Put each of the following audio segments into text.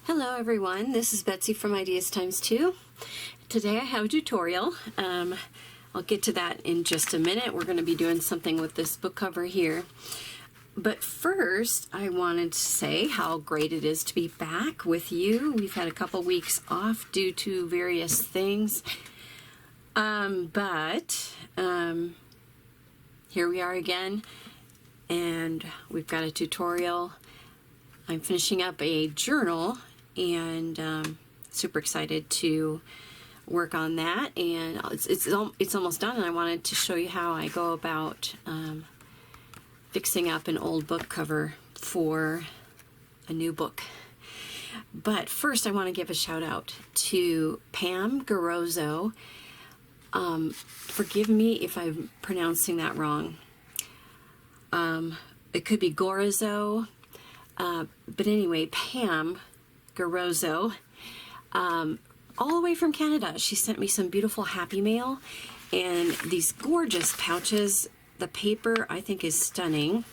Hello everyone, this is Betsy from Ideas Times 2. Today I have a tutorial. I'll get to that in just a minute. We're going to be doing something with this book cover here. But first, I wanted to say how great it is to be back with you. We've had a couple weeks off due to various things. But here we are again, and we've got a tutorial. I'm finishing up a journal, and super excited to work on that. And it's almost done, and I wanted to show you how I go about fixing up an old book cover for a new book. But first, I want to give a shout out to Pam Garozzo. Forgive me if I'm pronouncing that wrong. It could be Gorozo. But anyway, Pam Garozzo, all the way from Canada. She sent me some beautiful Happy Mail and these gorgeous pouches. The paper, I think, is stunning.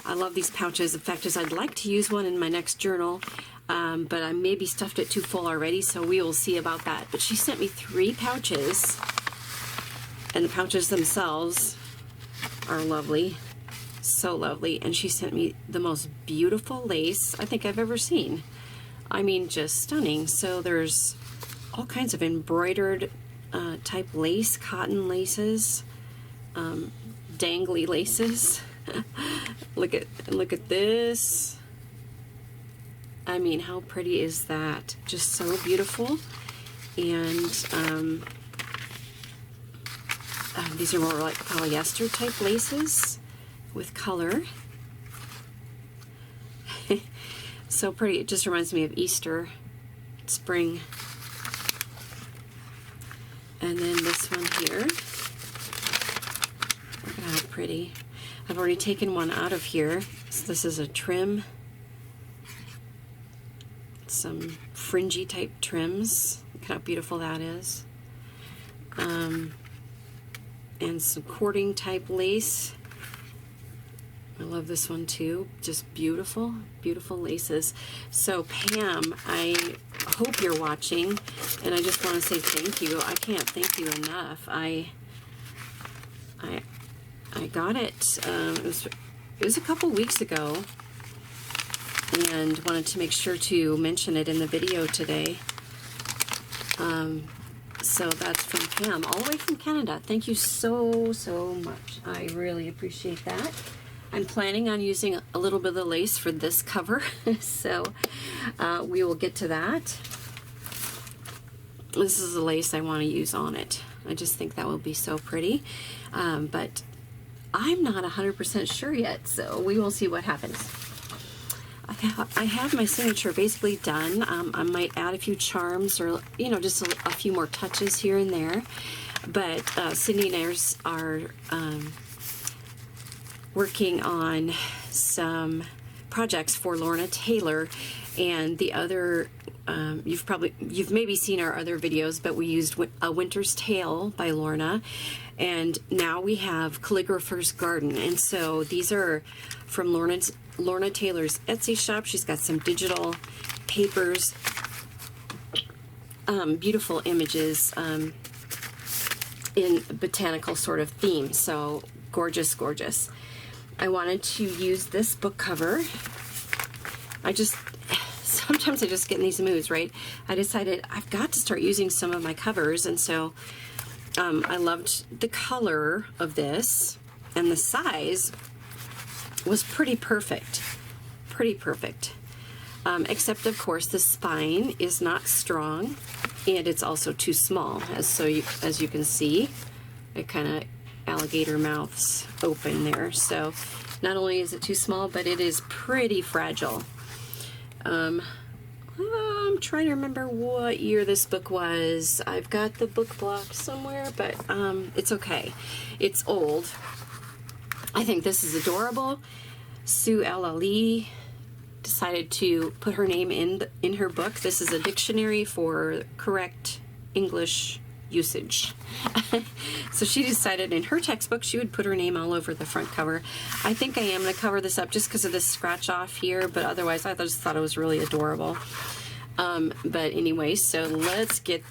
I love these pouches. In fact, I'd like to use one in my next journal, but I maybe stuffed it too full already, so we will see about that. But she sent me 3 pouches, and the pouches themselves are lovely. So lovely. And she sent me the most beautiful lace I think I've ever seen. I mean, just stunning. So there's all kinds of embroidered type lace, cotton laces, dangly laces. look at this. I mean, how pretty is that? Just so beautiful. And these are more like polyester type laces with color. So pretty. It just reminds me of Easter, spring. And then this one here. Look at how pretty. I've already taken one out of here. So this is a trim. Some fringy type trims. Look how beautiful that is. And some cording type lace. I love this one too. Just beautiful, beautiful laces. So Pam, I hope you're watching, and I just want to say thank you. I can't thank you enough. I got it. It was a couple weeks ago, and wanted to make sure to mention it in the video today. So that's from Pam, all the way from Canada. Thank you so much. I really appreciate that. I'm planning on using a little bit of the lace for this cover, so we will get to that. This is the lace I want to use on it. I just think that will be so pretty, but I'm not 100% sure yet, so we will see what happens. I have my signature basically done. I might add a few charms, or just a few more touches here and there, but Sydney and I are working on some projects for Lorna Taylor, and the other you've maybe seen our other videos, but we used A Winter's Tale by Lorna, and now we have Calligrapher's Garden. And so these are from Lorna Taylor's Etsy shop. She's got some digital papers, beautiful images in botanical sort of theme. So gorgeous, gorgeous. I wanted to use this book cover. Sometimes I just get in these moods, right? I decided I've got to start using some of my covers, and so I loved the color of this, and the size was pretty perfect. Pretty perfect. Except, of course, the spine is not strong, and it's also too small. As you can see, it kind of alligator mouths open there. So not only is it too small, but it is pretty fragile. I'm trying to remember what year this book was. I've got the book block somewhere, but it's okay. It's old. I think this is adorable. Sue L.L.E. decided to put her name in her book. This is a dictionary for correct English usage. So she decided in her textbook she would put her name all over the front cover. I think I am going to cover this up just because of this scratch off here, but otherwise I just thought it was really adorable. But anyway, so let's get,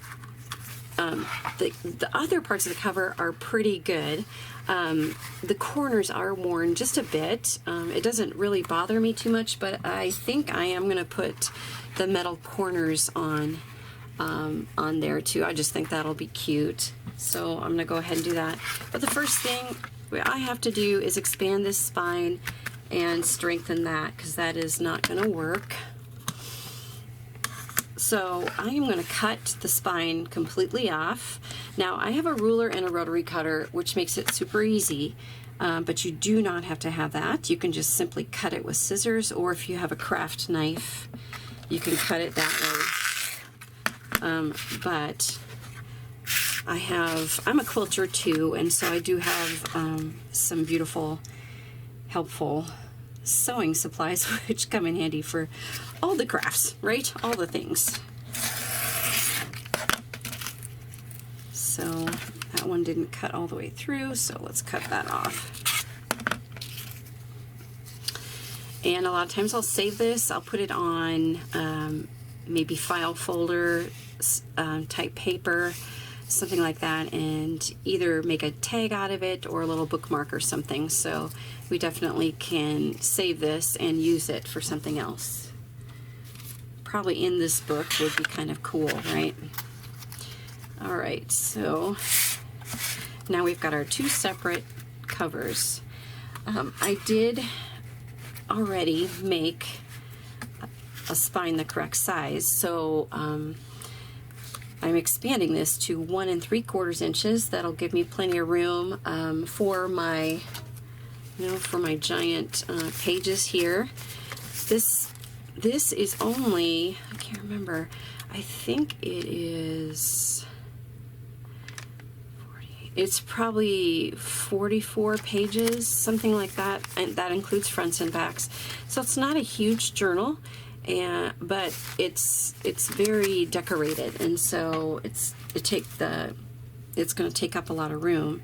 the other parts of the cover are pretty good. The corners are worn just a bit. It doesn't really bother me too much, but I think I am going to put the metal corners on there too. I just think that'll be cute. So I'm going to go ahead and do that. But the first thing I have to do is expand this spine and strengthen that, because that is not going to work. So I am going to cut the spine completely off. Now I have a ruler and a rotary cutter, which makes it super easy, but you do not have to have that. You can just simply cut it with scissors, or if you have a craft knife, you can cut it that way. But I'm a quilter too, and so I do have some beautiful, helpful sewing supplies, which come in handy for all the crafts, right? All the things. So that one didn't cut all the way through, so let's cut that off. And a lot of times I'll save this. I'll put it on maybe file folder type paper, something like that, and either make a tag out of it or a little bookmark or something. So we definitely can save this and use it for something else. Probably in this book would be kind of cool, right? All right, so now we've got our two separate covers. I did already make a spine the correct size, so I'm expanding this to 1 3/4 inches. That'll give me plenty of room for my, for my giant pages here. This is only, I can't remember, I think it is, it's probably 44 pages, something like that, and that includes fronts and backs. So it's not a huge journal, but it's very decorated, and so it's going to take up a lot of room.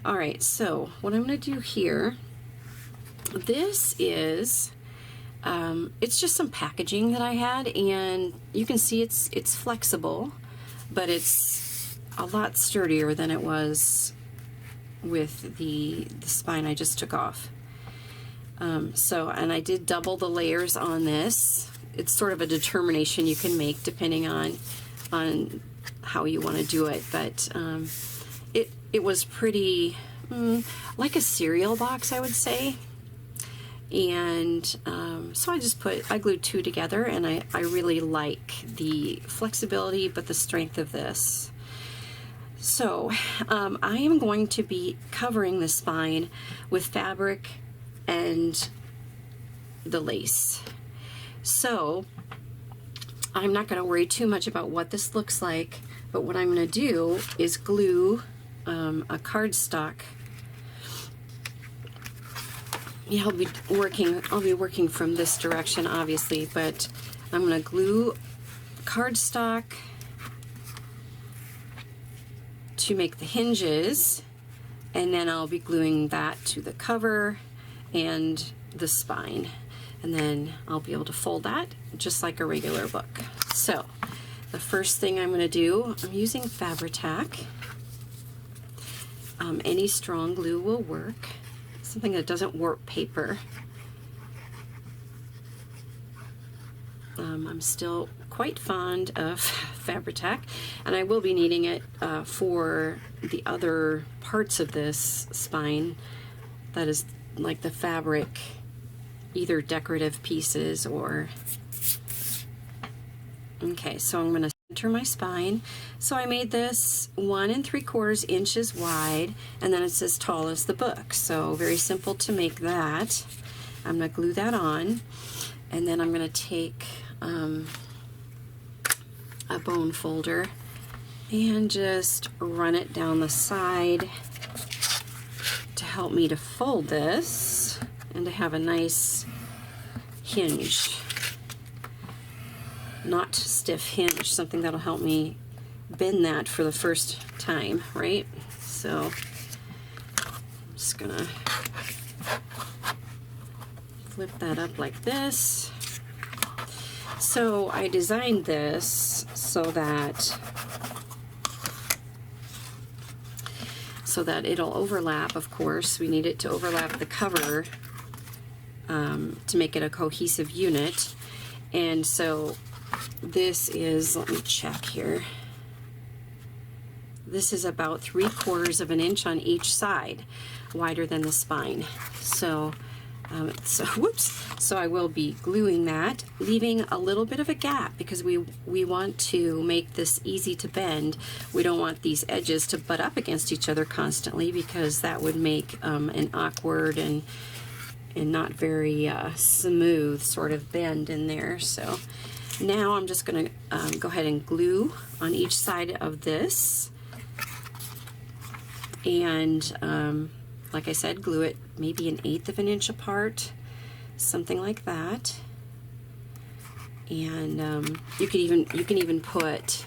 All right, so what I'm going to do here, this is it's just some packaging that I had, and you can see it's flexible, but it's a lot sturdier than it was with the spine I just took off. And I did double the layers on this. It's sort of a determination you can make depending on how you want to do it, but it was pretty like a cereal box, I would say. And so I glued two together, and I really like the flexibility but the strength of this. So I am going to be covering the spine with fabric and the lace. So I'm not going to worry too much about what this looks like, but what I'm going to do is glue a cardstock. Yeah, I'll be working from this direction, obviously, but I'm going to glue cardstock to make the hinges, and then I'll be gluing that to the cover and the spine, and then I'll be able to fold that just like a regular book. So the first thing I'm going to do, I'm using Fabri-Tac. Any strong glue will work. Something that doesn't warp paper. I'm still quite fond of Fabri-Tac, and I will be needing it for the other parts of this spine. That is like the fabric, either decorative pieces or... Okay, so I'm going to center my spine. So I made this 1 3/4 inches wide, and then it's as tall as the book. So very simple to make that. I'm going to glue that on, and then I'm going to take a bone folder and just run it down the side to help me to fold this and to have a nice hinge. Not stiff hinge, something that'll help me bend that for the first time, right? So I'm just gonna flip that up like this. So I designed this so that it'll overlap. Of course, we need it to overlap the cover to make it a cohesive unit. And so this is, let me check here. This is about 3/4 of an inch on each side, wider than the spine. So, so I will be gluing that, leaving a little bit of a gap because we want to make this easy to bend. We don't want these edges to butt up against each other constantly because that would make an awkward and not very smooth sort of bend in there. So now I'm just going to go ahead and glue on each side of this. And like I said, glue it maybe 1/8 of an inch apart, something like that. And you can even put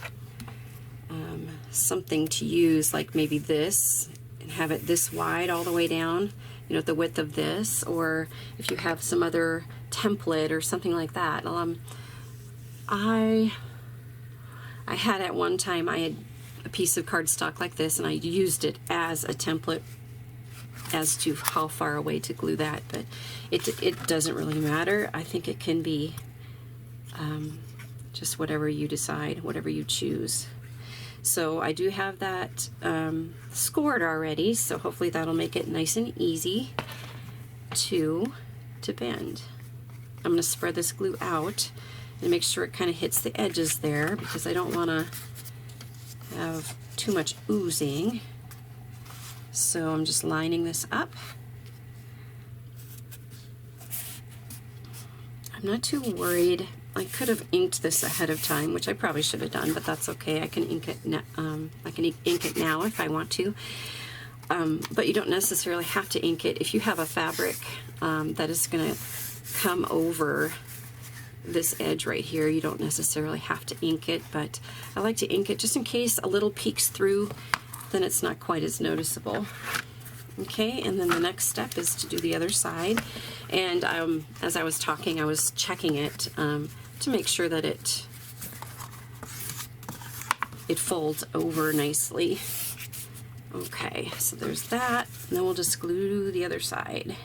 something to use, like maybe this, and have it this wide all the way down, you know, the width of this, or if you have some other template or something like that. I had at one time, I had a piece of cardstock like this, and I used it as a template as to how far away to glue that, but it doesn't really matter. I think it can be just whatever you decide, whatever you choose. So I do have that scored already, so hopefully that'll make it nice and easy to bend. I'm going to spread this glue out and make sure it kind of hits the edges there, because I don't want to have too much oozing. So I'm just lining this up. I'm not too worried. I could have inked this ahead of time, which I probably should have done, but that's okay. I can ink it. I can ink it now if I want to. But you don't necessarily have to ink it. If you have a fabric that is going to come over this edge right here, you don't necessarily have to ink it, but I like to ink it just in case a little peeks through, then it's not quite as noticeable. Okay, and then the next step is to do the other side. And as I was talking, I was checking it to make sure that it folds over nicely. Okay, so there's that, and then we'll just glue the other side.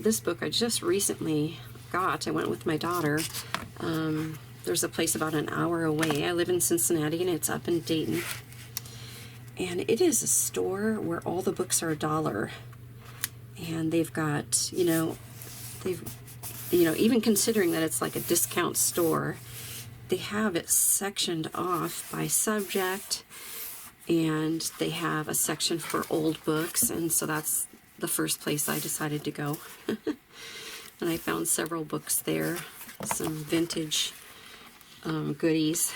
This book I just recently got. I went with my daughter. There's a place about an hour away. I live in Cincinnati and it's up in Dayton. And it is a store where all the books are $1. And they've got, even considering that it's like a discount store, they have it sectioned off by subject, and they have a section for old books, and so that's the first place I decided to go. And I found several books there, some vintage goodies.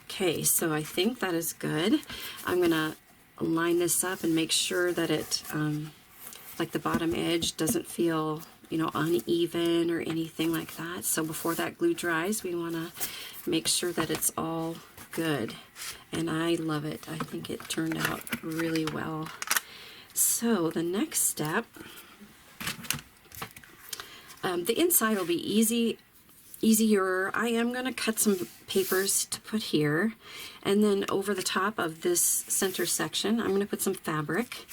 Okay, so I think that is good. I'm gonna line this up and make sure that it, like the bottom edge doesn't feel, uneven or anything like that. So before that glue dries, we wanna make sure that it's all good. And I love it. I think it turned out really well. So the next step, the inside will be easier. I am going to cut some papers to put here, and then over the top of this center section, I'm going to put some fabric.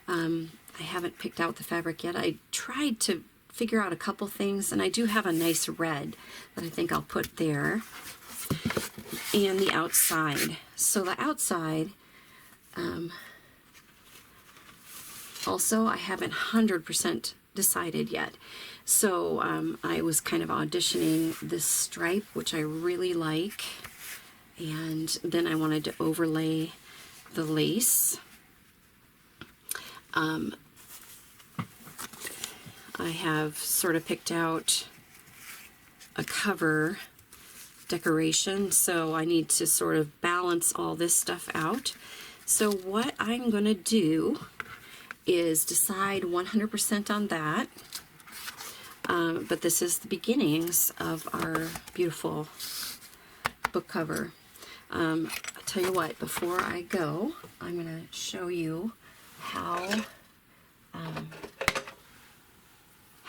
I haven't picked out the fabric yet. I tried to figure out a couple things, and I do have a nice red that I think I'll put there. And the outside. So the outside, also I haven't 100% decided yet. So I was kind of auditioning this stripe, which I really like, and then I wanted to overlay the lace. I have sort of picked out a cover decoration, so I need to sort of balance all this stuff out. So what I'm going to do is decide 100% on that, but this is the beginnings of our beautiful book cover. I'll tell you what, before I go, I'm going to show you how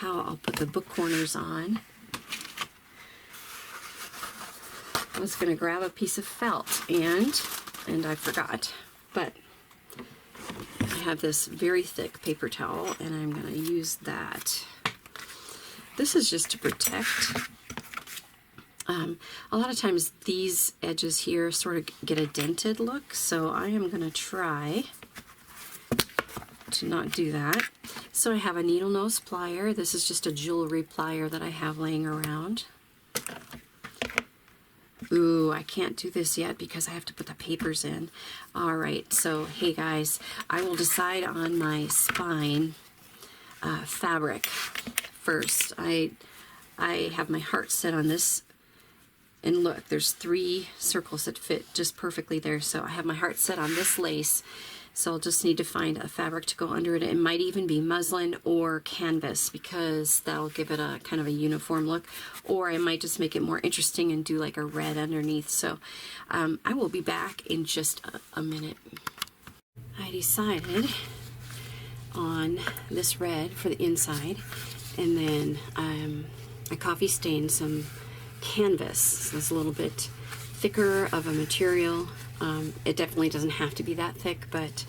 I'll put the book corners on. I was going to grab a piece of felt and I forgot, but I have this very thick paper towel and I'm going to use that. This is just to protect. A lot of times these edges here sort of get a dented look, so I am going to try to not do that. So I have a needle nose plier. This is just a jewelry plier that I have laying around. Ooh, I can't do this yet because I have to put the papers in. All right, so hey guys, I will decide on my spine fabric first. I have my heart set on this, and look, there's 3 circles that fit just perfectly there. So I have my heart set on this lace, so I'll just need to find a fabric to go under it. It might even be muslin or canvas because that'll give it a kind of a uniform look, or I might just make it more interesting and do like a red underneath. So I will be back in just a minute. I decided on this red for the inside, and then I coffee stained some canvas. So it's a little bit thicker of a material. It definitely doesn't have to be that thick, but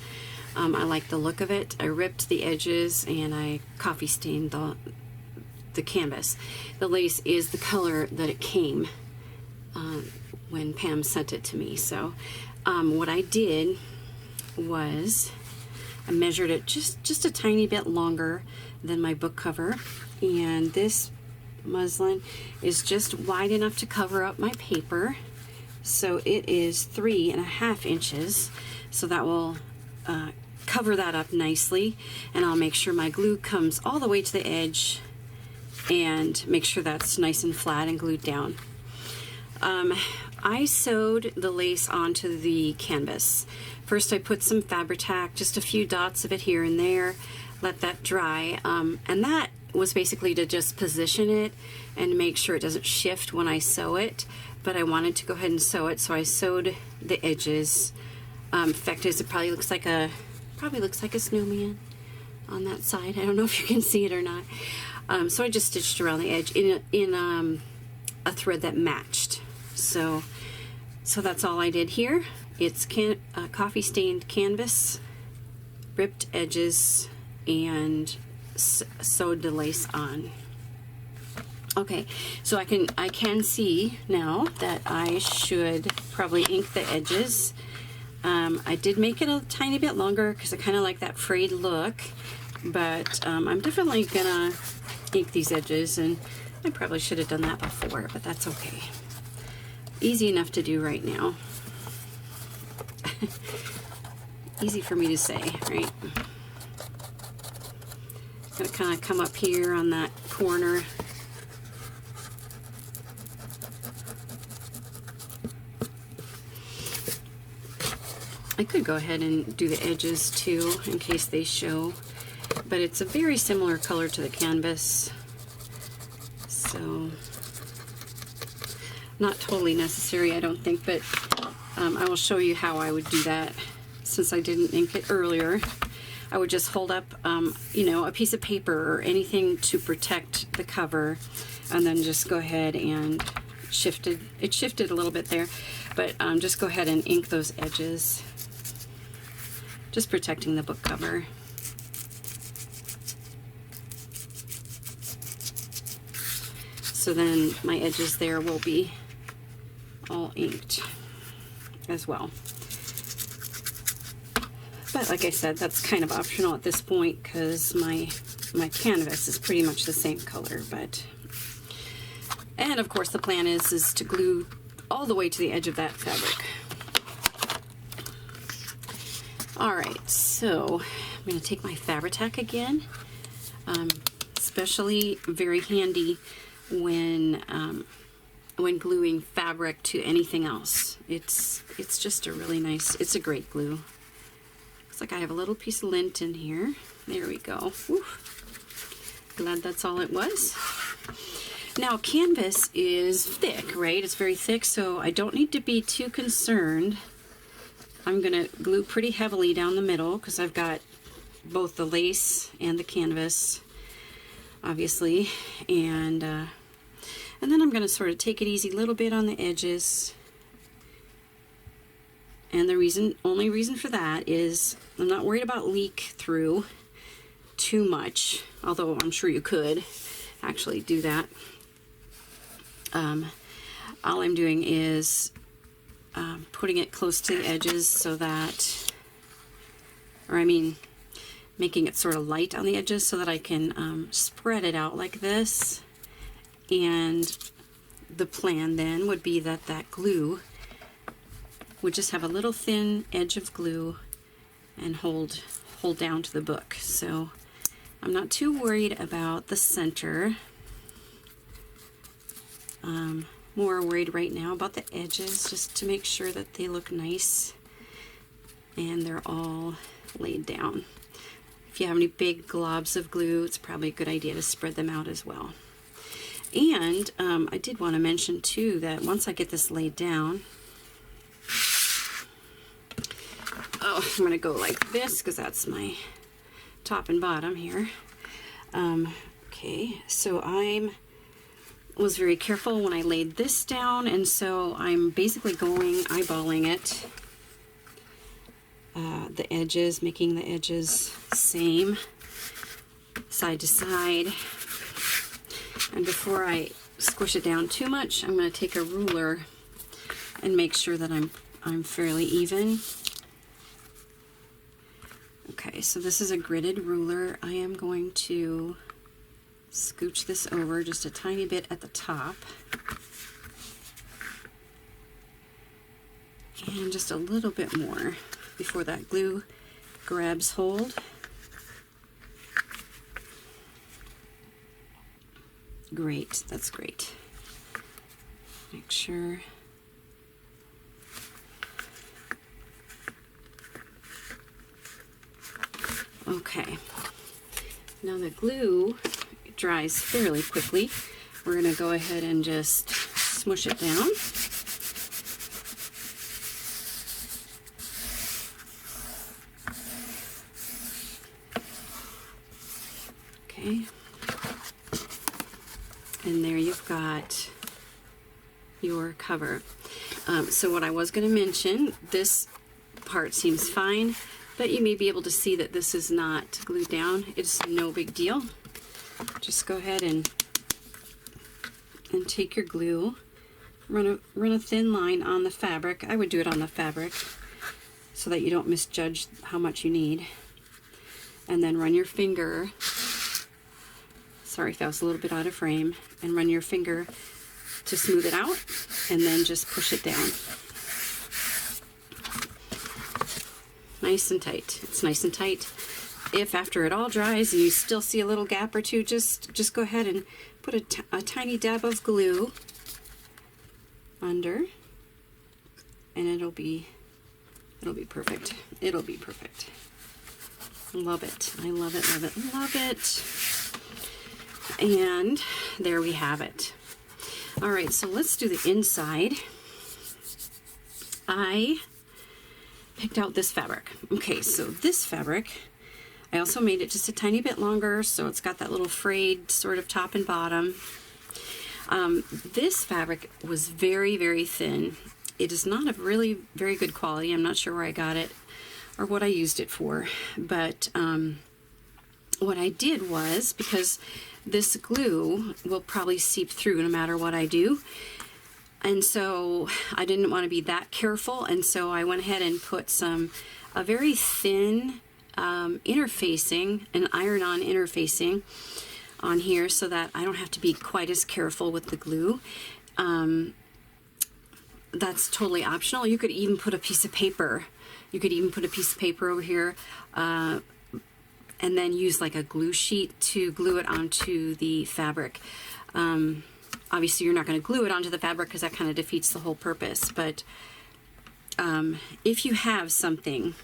I like the look of it. I ripped the edges and I coffee stained the canvas. The lace is the color that it came when Pam sent it to me. So what I did was I measured it just a tiny bit longer than my book cover, and this muslin is just wide enough to cover up my paper. So it is 3.5 inches, so that will cover that up nicely, and I'll make sure my glue comes all the way to the edge and make sure that's nice and flat and glued down. I sewed the lace onto the canvas. First I put some Fabri-Tac, just a few dots of it here and there, let that dry, and that was basically to just position it and make sure it doesn't shift when I sew it, but I wanted to go ahead and sew it, so I sewed the edges. Fact is, it probably looks like a snowman on that side. I don't know if you can see it or not. So I just stitched around the edge in a thread that matched. So that's all I did here. It's coffee stained canvas, ripped edges, and sewed the lace on. Okay, so I can see now that I should probably ink the edges. I did make it a tiny bit longer because I kind of like that frayed look, but I'm definitely gonna ink these edges, and I probably should have done that before, but that's okay. Easy enough to do right now. Easy for me to say, right? Gonna kind of come up here on that corner. I could go ahead and do the edges too in case they show, but it's a very similar color to the canvas, so not totally necessary, I don't think, but I will show you how I would do that since I didn't ink it earlier. I would just hold up you know, a piece of paper or anything to protect the cover, and then just go ahead and shifted a little bit there, but just go ahead and ink those edges, just protecting the book cover. So then my edges there will be all inked as well. But like I said, that's kind of optional at this point because my canvas is pretty much the same color. And of course the plan is to glue all the way to the edge of that fabric. All right, so I'm going to take my Fabri-Tac again. Especially very handy when gluing fabric to anything else. It's just a really nice, it's a great glue. Looks like I have a little piece of lint in here. There we go. Whew. Glad that's all it was. Now canvas is thick, right? It's very thick, so I don't need to be too concerned. I'm gonna glue pretty heavily down the middle because I've got both the lace and the canvas, obviously, and then I'm gonna sort of take it easy a little bit on the edges. And the only reason for that is I'm not worried about leak through too much, although I'm sure you could actually do that. All I'm doing is putting it close to the edges so that, or I mean, making it sort of light on the edges so that I can spread it out like this. And the plan then would be that that glue would just have a little thin edge of glue and hold down to the book. So I'm not too worried about the center. More worried right now about the edges, just to make sure that they look nice and they're all laid down. If you have any big globs of glue, it's probably a good idea to spread them out as well. And I did want to mention too that once I get this laid down, I'm going to go like this because that's my top and bottom here. Okay, so I was very careful when I laid this down, and so I'm basically eyeballing it, the edges, making the edges same, side to side. And before I squish it down too much, I'm going to take a ruler and make sure that I'm fairly even. Okay, so this is a gridded ruler. I am going to scooch this over just a tiny bit at the top. And just a little bit more before that glue grabs hold. Great, that's great. Make sure. Okay, now the glue dries fairly quickly. We're going to go ahead and just smush it down. Okay, and there you've got your cover. So what I was going to mention, this part seems fine, but you may be able to see that this is not glued down. It's no big deal. Just go ahead and take your glue, run a thin line on the fabric. I would do it on the fabric so that you don't misjudge how much you need. And then run your finger, sorry if that was a little bit out of frame, and run your finger to smooth it out, and then just push it down. Nice and tight. It's nice and tight. If after it all dries and you still see a little gap or two, just go ahead and put a tiny dab of glue under, and it'll be perfect. It'll be perfect. Love it. I love it, love it, love it. And there we have it. All right, so let's do the inside. I picked out this fabric. Okay, so this fabric, I also made it just a tiny bit longer, so it's got that little frayed sort of top and bottom. This fabric was very, very thin. It is not of really very good quality. I'm not sure where I got it or what I used it for, but what I did was, because this glue will probably seep through no matter what I do, and so I didn't want to be that careful, and so I went ahead and put a very thin interfacing, an iron-on interfacing on here so that I don't have to be quite as careful with the glue. That's totally optional. You could even put a piece of paper. You could even put a piece of paper over here and then use like a glue sheet to glue it onto the fabric. Obviously you're not going to glue it onto the fabric because that kind of defeats the whole purpose, but if you have something,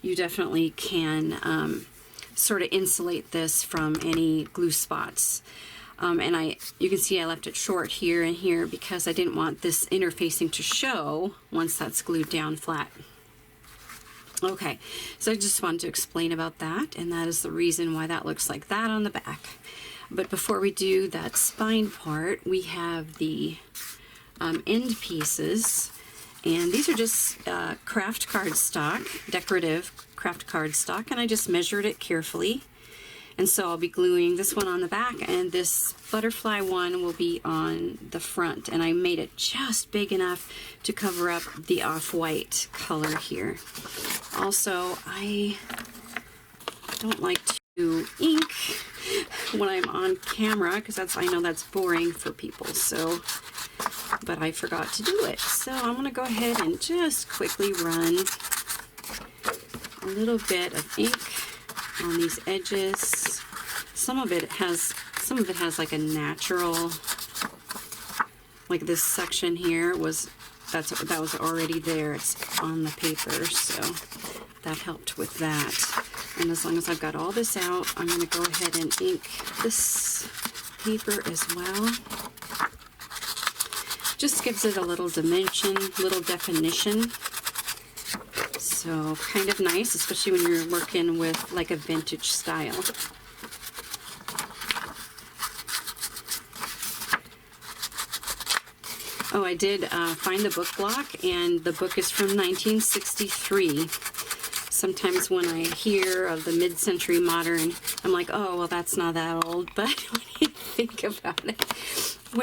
you definitely can sort of insulate this from any glue spots. And you can see I left it short here and here because I didn't want this interfacing to show once that's glued down flat. Okay, so I just wanted to explain about that, and that is the reason why that looks like that on the back. But before we do that spine part, we have the end pieces, and these are just craft cardstock, decorative craft cardstock, and I just measured it carefully. And so I'll be gluing this one on the back, and this butterfly one will be on the front. And I made it just big enough to cover up the off-white color here. Also, I don't like to ink when I'm on camera because I know that's boring for people. So, but I forgot to do it. So I'm going to go ahead and just quickly run a little bit of ink on these edges. Some of it has like a natural, like this section here that was already there. It's on the paper, so that helped with that. And as long as I've got all this out, I'm going to go ahead and ink this paper as well. Just gives it a little dimension, little definition. So kind of nice, especially when you're working with like a vintage style. Oh, I did find the book block, and the book is from 1963. Sometimes when I hear of the mid-century modern, I'm like, oh, well, that's not that old. But when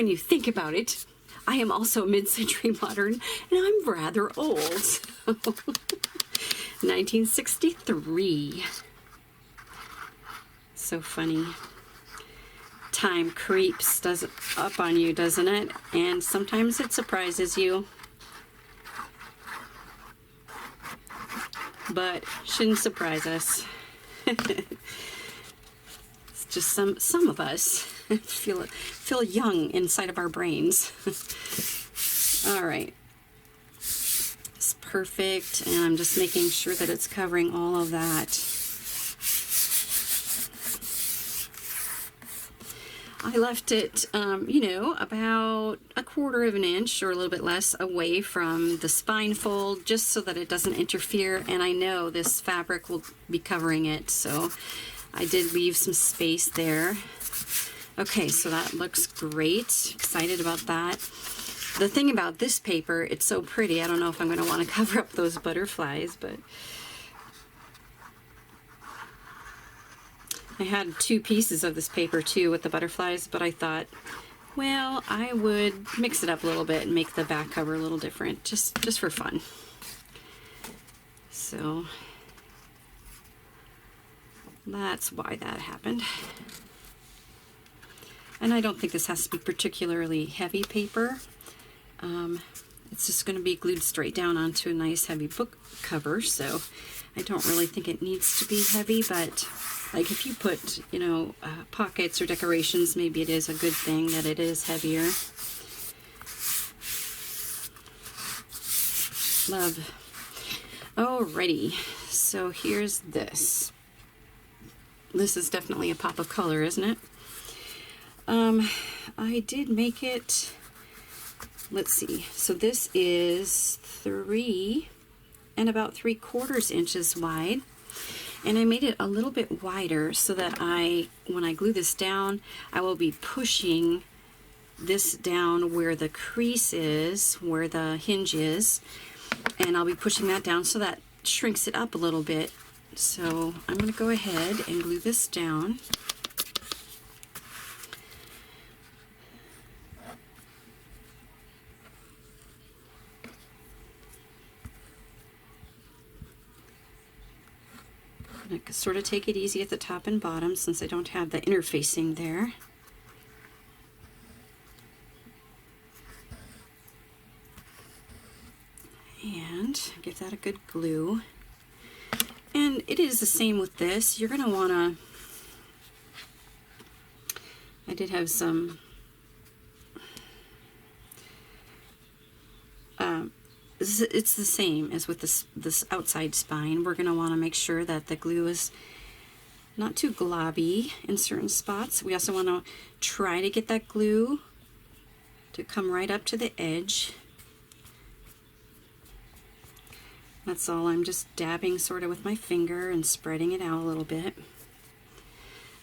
you think about it, I am also mid-century modern, and I'm rather old. So 1963. So funny. Time creeps up on you, doesn't it? And sometimes it surprises you. But shouldn't surprise us. It's just some of us feel young inside of our brains. All right. It's perfect, and I'm just making sure that it's covering all of that. I left it, you know, about 1/4 of an inch or a little bit less away from the spine fold, just so that it doesn't interfere, and I know this fabric will be covering it, so I did leave some space there. Okay, so that looks great. Excited about that. The thing about this paper, it's so pretty. I don't know if I'm going to want to cover up those butterflies, but I had 2 pieces of this paper too with the butterflies, but I thought, well, I would mix it up a little bit and make the back cover a little different, just for fun. So that's why that happened. And I don't think this has to be particularly heavy paper. It's just going to be glued straight down onto a nice heavy book cover, so I don't really think it needs to be heavy, but like if you put, you know, pockets or decorations, maybe it is a good thing that it is heavier. Love. Alrighty, so here's this. This is definitely a pop of color, isn't it? I did make it, let's see, so this is 3 and about 3/4 inches wide. And I made it a little bit wider so that when I glue this down, I will be pushing this down where the crease is, where the hinge is, and I'll be pushing that down so that shrinks it up a little bit. So I'm going to go ahead and glue this down. I can sort of take it easy at the top and bottom since I don't have the interfacing there. And give that a good glue. And it is the same with this. You're going to want to, I did have some it's the same as with this outside spine. We're going to want to make sure that the glue is not too globby in certain spots. We also want to try to get that glue to come right up to the edge. That's all. I'm just dabbing sort of with my finger and spreading it out a little bit.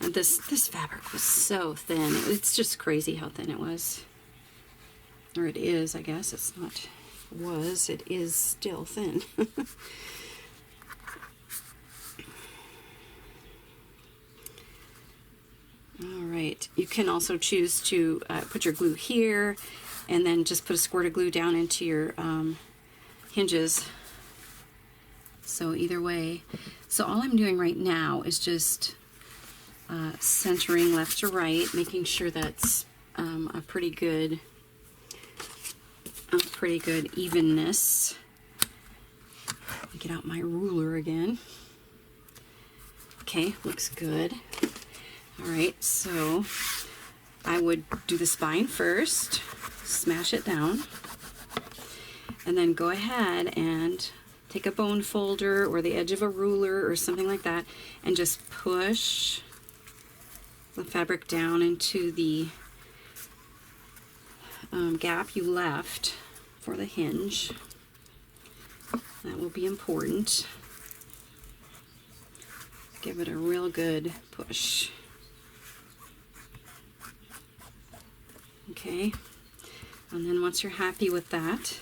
And this fabric was so thin. It's just crazy how thin it was. Or it is, I guess. It's not was, it is still thin. All right, you can also choose to put your glue here and then just put a squirt of glue down into your hinges. So either way. So all I'm doing right now is just centering left to right, making sure that's a pretty good evenness. Let me get out my ruler again. Okay, looks good. All right, so I would do the spine first, smash it down, and then go ahead and take a bone folder or the edge of a ruler or something like that and just push the fabric down into the gap you left for the hinge. That will be important. Give it a real good push. Okay, and then once you're happy with that,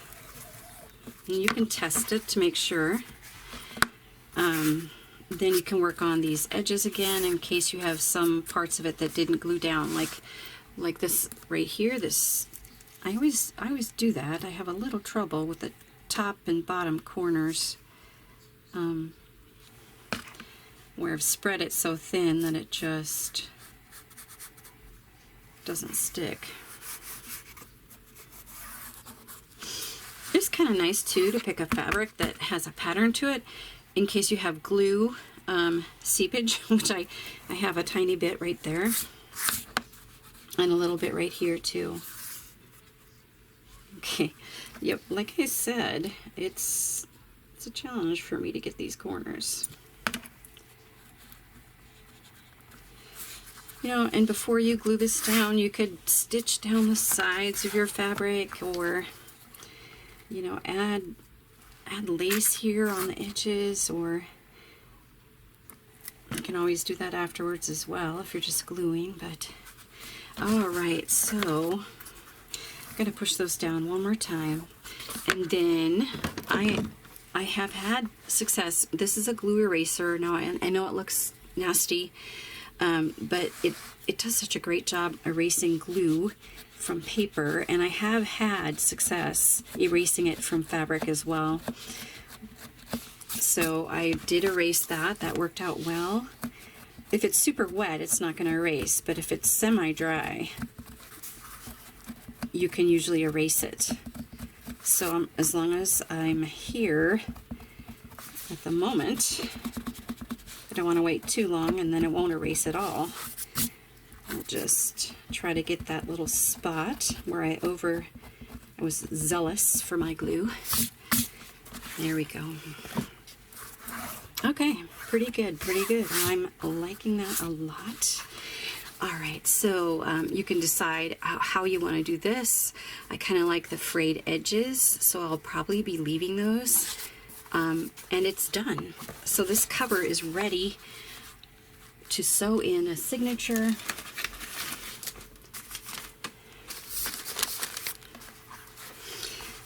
and you can test it to make sure, then you can work on these edges again in case you have some parts of it that didn't glue down, like this right here. This I always do that. I have a little trouble with the top and bottom corners, where I've spread it so thin that it just doesn't stick. It's kind of nice too to pick a fabric that has a pattern to it in case you have glue seepage, which I have a tiny bit right there and a little bit right here too. Okay, yep, like I said, it's a challenge for me to get these corners. You know, and before you glue this down, you could stitch down the sides of your fabric, or, you know, add lace here on the edges, or you can always do that afterwards as well if you're just gluing. But all right, so I'm gonna push those down one more time, and then I have had success. This is a glue eraser. Now I know it looks nasty, but it does such a great job erasing glue from paper, and I have had success erasing it from fabric as well. So I did erase that. That worked out well. If it's super wet, it's not going to erase, but if it's semi-dry, you can usually erase it. So as long as I'm here at the moment, I don't want to wait too long and then it won't erase at all. I'll just try to get that little spot where I was zealous for my glue. There we go. Okay, pretty good, pretty good. I'm liking that a lot. All right, so you can decide how you want to do this. I kind of like the frayed edges, so I'll probably be leaving those. And it's done. So this cover is ready to sew in a signature.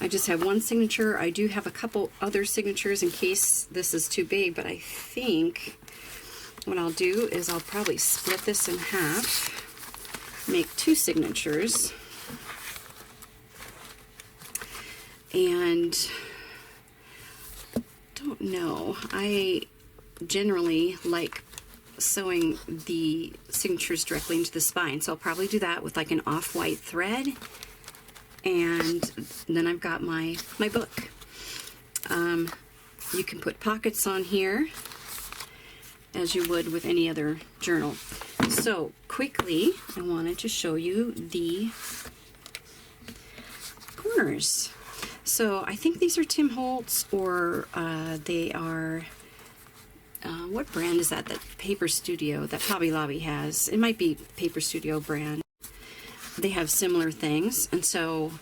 I just have one signature. I do have a couple other signatures in case this is too big, but I think what I'll do is I'll probably split this in half, make two signatures, and don't know. I generally like sewing the signatures directly into the spine, so I'll probably do that with like an off-white thread. And then I've got my book. You can put pockets on here as you would with any other journal. So quickly, I wanted to show you the corners. So I think these are Tim Holtz, or they are what brand is that Paper Studio, that Hobby Lobby has? It might be Paper Studio brand. They have similar things. And so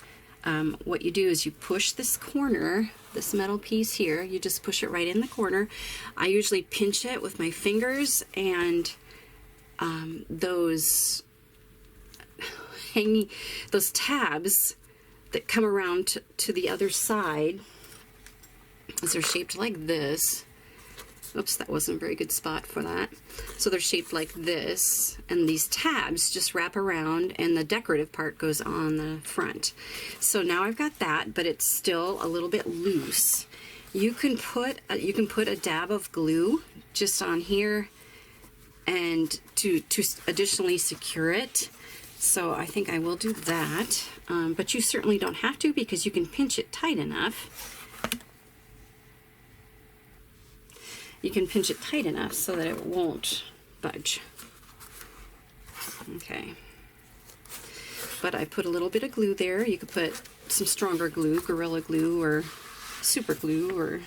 what you do is you push this corner, this metal piece here, you just push it right in the corner. I usually pinch it with my fingers, and those tabs that come around to the other side, as they're shaped like this. Oops, that wasn't a very good spot for that. So they're shaped like this, and these tabs just wrap around, and the decorative part goes on the front. So now I've got that, but it's still a little bit loose. You can put a dab of glue just on here, and to additionally secure it. So I think I will do that, but you certainly don't have to, because you can pinch it tight enough. You can pinch it tight enough so that it won't budge. Okay. But I put a little bit of glue there. You could put some stronger glue, Gorilla Glue or Super Glue, or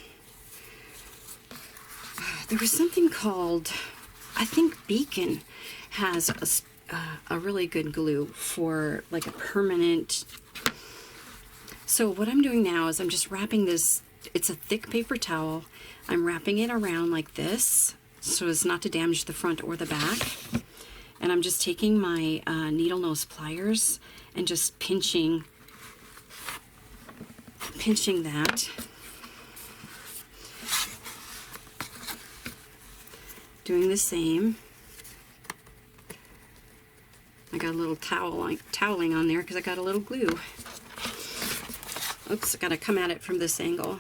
there was something called, I think Beacon has a really good glue for like a permanent. So what I'm doing now is I'm just wrapping this, it's a thick paper towel. I'm wrapping it around like this so as not to damage the front or the back. And I'm just taking my needle nose pliers and just pinching that. Doing the same. I got a little toweling on there because I got a little glue. Oops, I gotta come at it from this angle.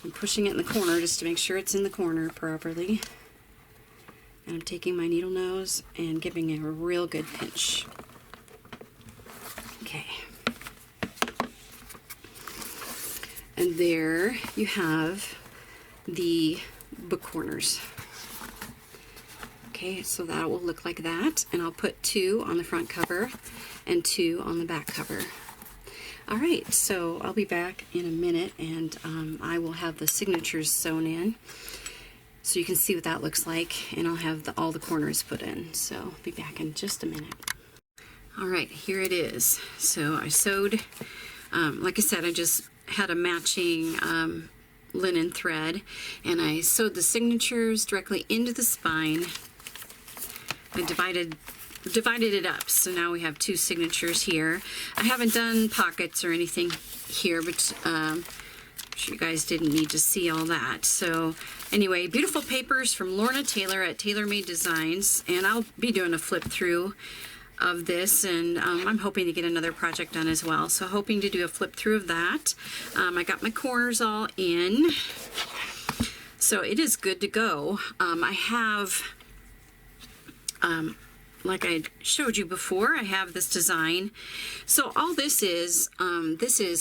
I'm pushing it in the corner just to make sure it's in the corner properly. And I'm taking my needle nose and giving it a real good pinch. Okay. And there you have the book corners. Okay, so that will look like that. And I'll put 2 on the front cover and 2 on the back cover. All right, so I'll be back in a minute, and I will have the signatures sewn in so you can see what that looks like, and I'll have all the corners put in. So I'll be back in just a minute. All right, here it is. So I sewed, like I said, I just had a matching linen thread, and I sewed the signatures directly into the spine. I divided it up, so now we have 2 signatures here. I haven't done pockets or anything here, but I'm sure you guys didn't need to see all that. So anyway, beautiful papers from Lorna Taylor at Taylor Made Designs, and I'll be doing a flip through of this, and I'm hoping to get another project done as well. So hoping to do a flip through of that. I got my corners all in, so it is good to go. I have like I showed you before, I have this design. So all this is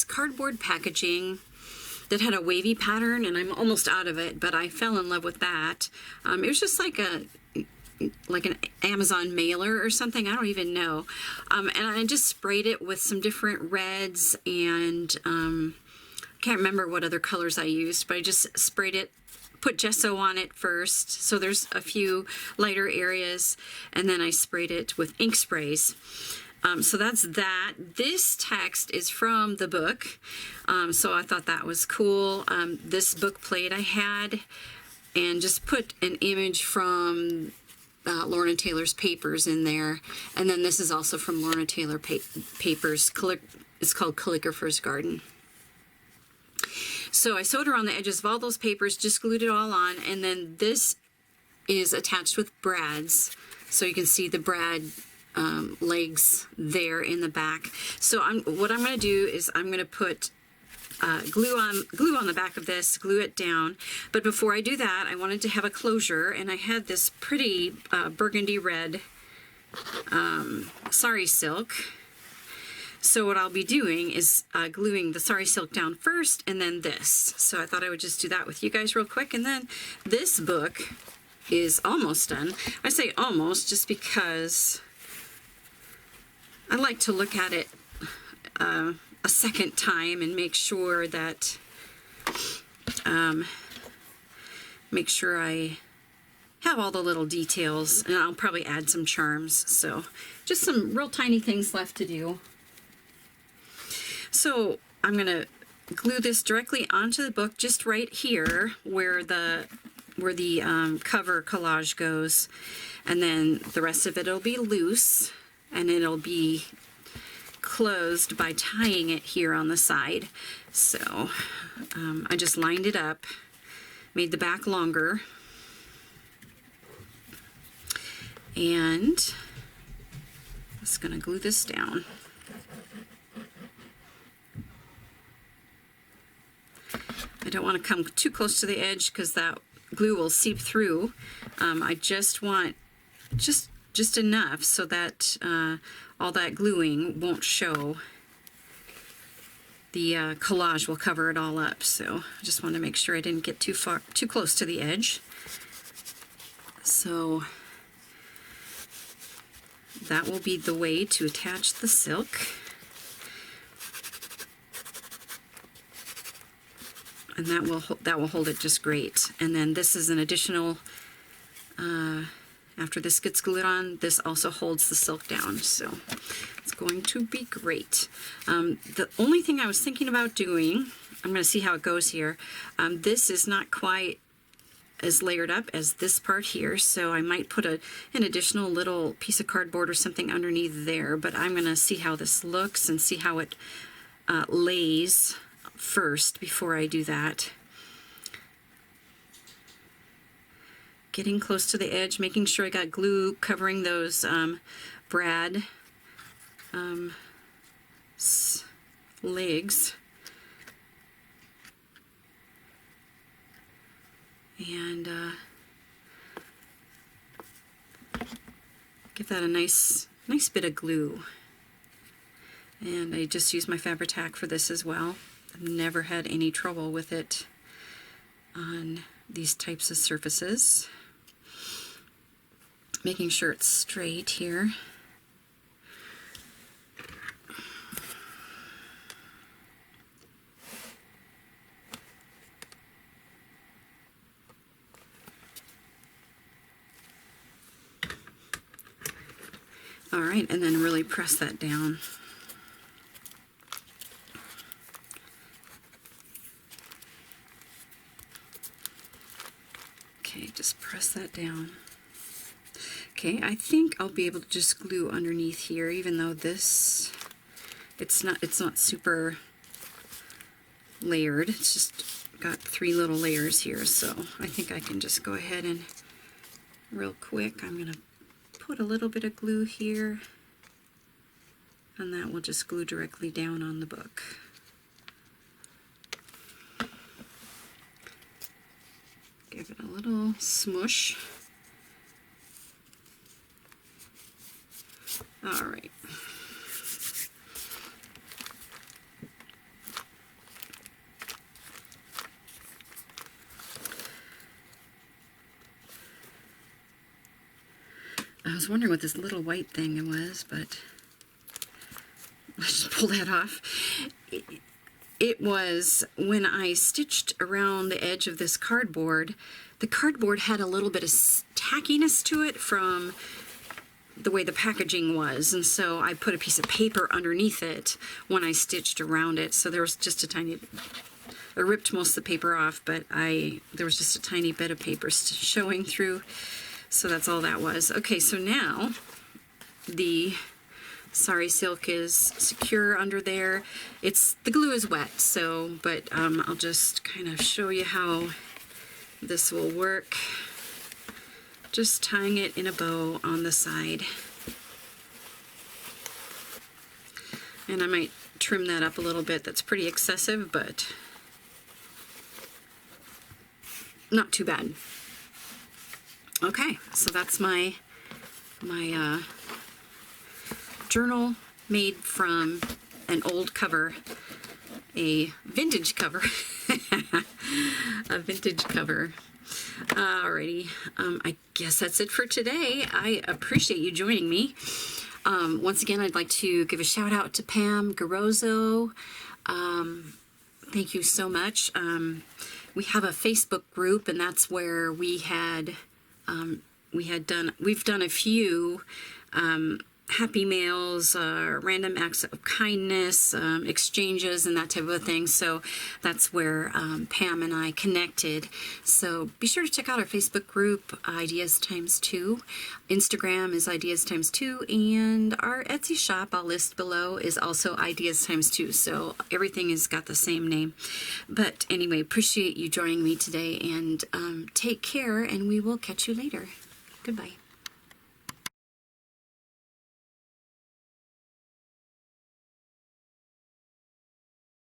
cardboard packaging that had a wavy pattern, and I'm almost out of it, but I fell in love with that. It was just like an Amazon mailer or something, I don't even know. And I just sprayed it with some different reds, and I can't remember what other colors I used, but I just sprayed it, put gesso on it first, so there's a few lighter areas, and then I sprayed it with ink sprays. So that's that. This text is from the book, so I thought that was cool. This book plate I had, and just put an image from Lorna Taylor's papers in there, and then this is also from Lorna Taylor papers. It's called Calligrapher's Garden. So I sewed around the edges of all those papers, just glued it all on, and then this is attached with brads, so you can see the brad legs there in the back. So what I'm going to do is I'm going to put glue on the back of this, glue it down. But before I do that, I wanted to have a closure, and I had this pretty burgundy red sari silk. So what I'll be doing is gluing the sari silk down first, and then this. So I thought I would just do that with you guys real quick. And then this book is almost done. I say almost just because I like to look at it a second time and make sure that make sure I have all the little details, and I'll probably add some charms. So just some real tiny things left to do. So I'm gonna glue this directly onto the book, just right here where the cover collage goes, and then the rest of it will be loose, and it'll be closed by tying it here on the side. So I just lined it up, made the back longer, and just gonna glue this down. I don't want to come too close to the edge because that glue will seep through. I just want just enough so that all that gluing won't show. The collage will cover it all up. So I just want to make sure I didn't get too close to the edge. So that will be the way to attach the silk. And that will hold it just great. And then this is an additional, after this gets glued on, this also holds the silk down. So it's going to be great. The only thing I was thinking about doing, I'm going to see how it goes here. This is not quite as layered up as this part here, so I might put an additional little piece of cardboard or something underneath there, but I'm going to see how this looks and see how it lays first before I do that. Getting close to the edge, making sure I got glue covering those brad legs. And give that a nice bit of glue. And I just use my Fabri-Tac for this as well. I've never had any trouble with it on these types of surfaces. Making sure it's straight here. All right, and then really press that down. Okay, just press that down. Okay, I think I'll be able to just glue underneath here, even though this, it's not super layered. It's just got 3 little layers here, so I think I can just go ahead and real quick, I'm gonna put a little bit of glue here, and that will just glue directly down on the book. Give it a little smush. All right. I was wondering what this little white thing was, but let's just pull that off. It was when I stitched around the edge of this cardboard, the cardboard had a little bit of tackiness to it from the way the packaging was, and so I put a piece of paper underneath it when I stitched around it. So there was just a tiny, I ripped most of the paper off, but there was just a tiny bit of paper showing through. So that's all that was. Okay, so now the sari silk is secure under there. The glue is wet, so, but I'll just kind of show you how this will work. Just tying it in a bow on the side. And I might trim that up a little bit. That's pretty excessive, but not too bad. Okay, so that's my journal made from an old cover, a vintage cover, a vintage cover. Alrighty, I guess that's it for today. I appreciate you joining me. Once again, I'd like to give a shout out to Pam Garozzo. Thank you so much. we have a Facebook group, and that's where we've done a few happy mails, random acts of kindness, exchanges, and that type of thing. So that's where Pam and I connected. So be sure to check out our Facebook group, Ideas Times 2. Instagram is Ideas Times 2, and our Etsy shop, I'll list below, is also Ideas Times 2. So everything has got the same name. But anyway, appreciate you joining me today, and take care, and we will catch you later. Goodbye.